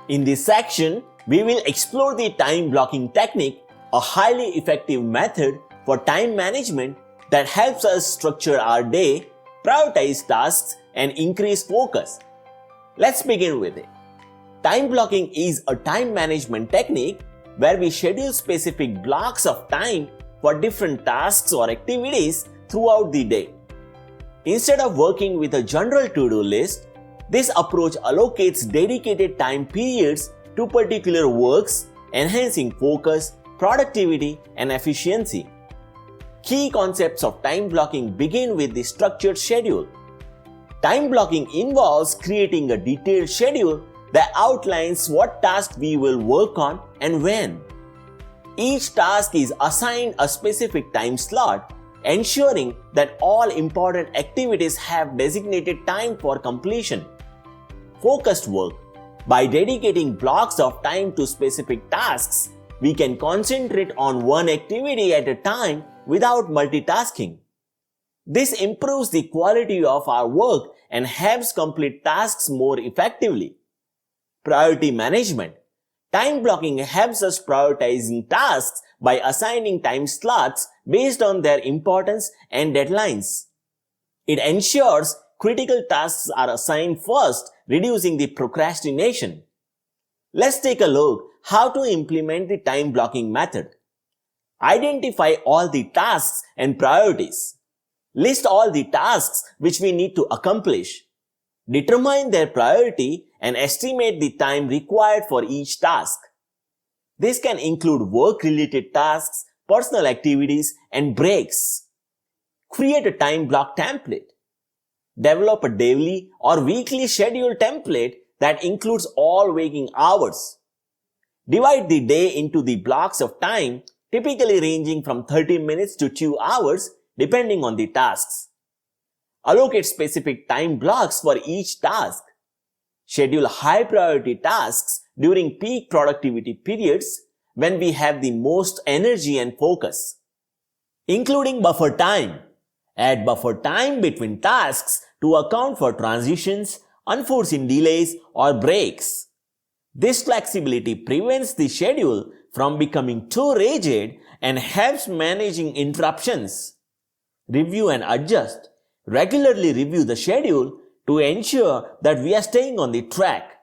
In this section, we will explore the time blocking technique, a highly effective method for time management that helps us structure our day, prioritize tasks, and increase focus. Let's begin with it. Time blocking is a time management technique where we schedule specific blocks of time for different tasks or activities throughout the day. Instead of working with a general to-do list, this approach allocates dedicated time periods to particular works, enhancing focus, productivity, and efficiency. Key concepts of time blocking begin with the structured schedule. Time blocking involves creating a detailed schedule that outlines what task we will work on and when. Each task is assigned a specific time slot, ensuring that all important activities have designated time for completion. Focused work. By dedicating blocks of time to specific tasks, we can concentrate on one activity at a time without multitasking. This improves the quality of our work and helps complete tasks more effectively. Priority management. Time blocking helps us prioritizing tasks by assigning time slots based on their importance and deadlines. It ensures critical tasks are assigned first, reducing the procrastination. Let's take a look how to implement the time blocking method. Identify all the tasks and priorities. List all the tasks which we need to accomplish. Determine their priority and estimate the time required for each task. This can include work-related tasks, personal activities, and breaks. Create a time block template. Develop a daily or weekly schedule template that includes all waking hours. Divide the day into the blocks of time, typically ranging from 30 minutes to 2 hours, depending on the tasks. Allocate specific time blocks for each task. Schedule high priority tasks during peak productivity periods when we have the most energy and focus. Including buffer time. Add buffer time between tasks to account for transitions, unforeseen delays, or breaks. This flexibility prevents the schedule from becoming too rigid and helps managing interruptions. Review and adjust. Regularly review the schedule to ensure that we are staying on the track.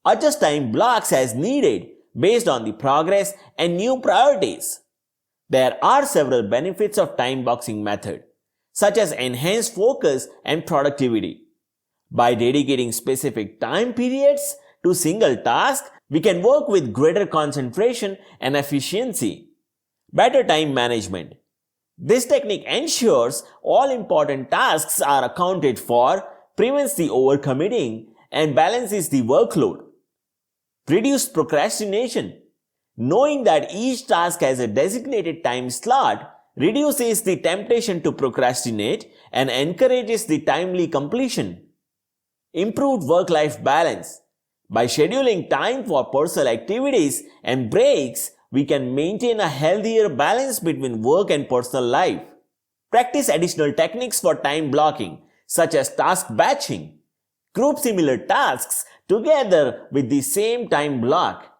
Adjust time blocks as needed based on the progress and new priorities. There are several benefits of time boxing method, such as enhanced focus and productivity. By dedicating specific time periods to single tasks, we can work with greater concentration and efficiency. Better time management. This technique ensures all important tasks are accounted for, prevents the overcommitting, and balances the workload. Reduced procrastination. Knowing that each task has a designated time slot reduces the temptation to procrastinate and encourages the timely completion. Improved work-life balance. By scheduling time for personal activities and breaks, we can maintain a healthier balance between work and personal life. Practice additional techniques for time blocking, such as task batching. Group similar tasks together with the same time block.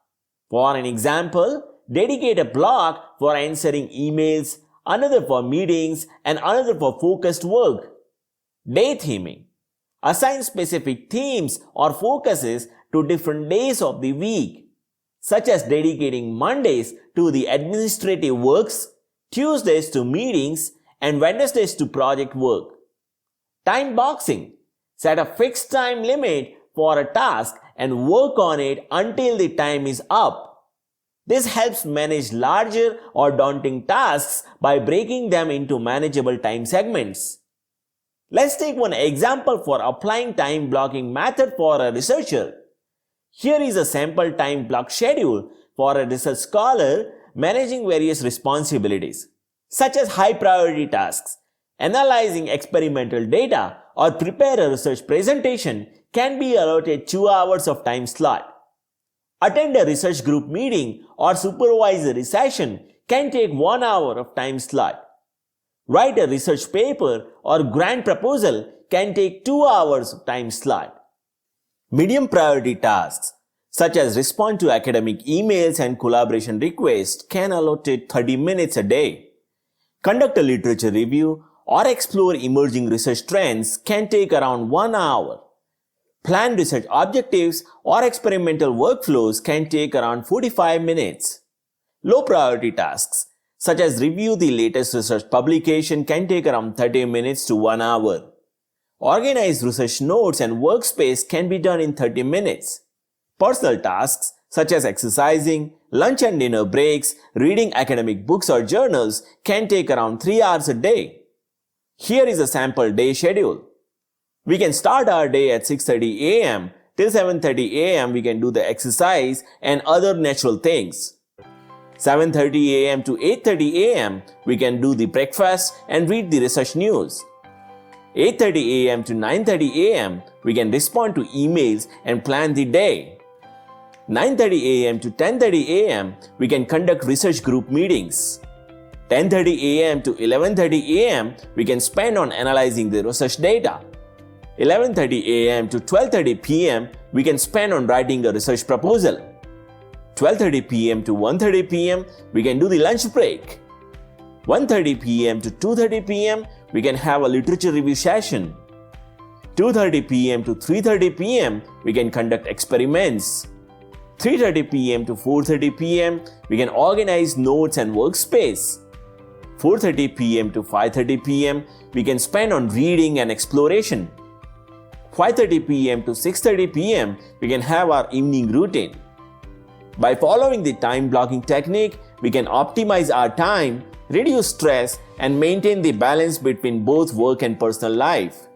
For an example, dedicate a block for answering emails, another for meetings, and another for focused work. Day theming. Assign specific themes or focuses to different days of the week, such as dedicating Mondays to the administrative works, Tuesdays to meetings, and Wednesdays to project work. Time boxing. Set a fixed time limit for a task and work on it until the time is up. This helps manage larger or daunting tasks by breaking them into manageable time segments. Let's take one example for applying time blocking method for a researcher. Here is a sample time block schedule for a research scholar managing various responsibilities, such as high priority tasks. Analyzing experimental data or prepare a research presentation can be allotted 2 hours of time slot. Attend a research group meeting or supervise a session can take 1 hour of time slot. Write a research paper or grant proposal can take 2 hours of time slot. Medium priority tasks. such as respond to academic emails and collaboration requests, can allocate 30 minutes a day. Conduct a literature review or explore emerging research trends can take around 1 hour. Plan research objectives or experimental workflows can take around 45 minutes. Low priority tasks, such as review the latest research publication, can take around 30 minutes to 1 hour. Organized research notes and workspace can be done in 30 minutes. Personal tasks, such as exercising, lunch and dinner breaks, reading academic books or journals, can take around 3 hours a day. Here is a sample day schedule. We can start our day at 6:30 a.m. till 7:30 a.m. We can do the exercise and other natural things. 7:30 a.m. to 8:30 a.m. we can do the breakfast and read the research news. 8:30 a.m. to 9:30 a.m. we can respond to emails and plan the day. 9:30 a.m. to 10:30 a.m. we can conduct research group meetings. 10:30 a.m. to 11:30 a.m. we can spend on analyzing the research data. 11:30 a.m. to 12:30 p.m. we can spend on writing a research proposal. 12:30 p.m. to 1:30 p.m. we can do the lunch break. 1:30 p.m. to 2:30 p.m. we can have a literature review session. 2:30 p.m. to 3:30 p.m. we can conduct experiments. 3:30 p.m. to 4:30 p.m. we can organize notes and workspace. 4:30 p.m. to 5:30 p.m. we can spend on reading and exploration. 5:30 p.m. to 6:30 p.m. we can have our evening routine. By following the time blocking technique, we can optimize our time, reduce stress, and maintain the balance between both work and personal life.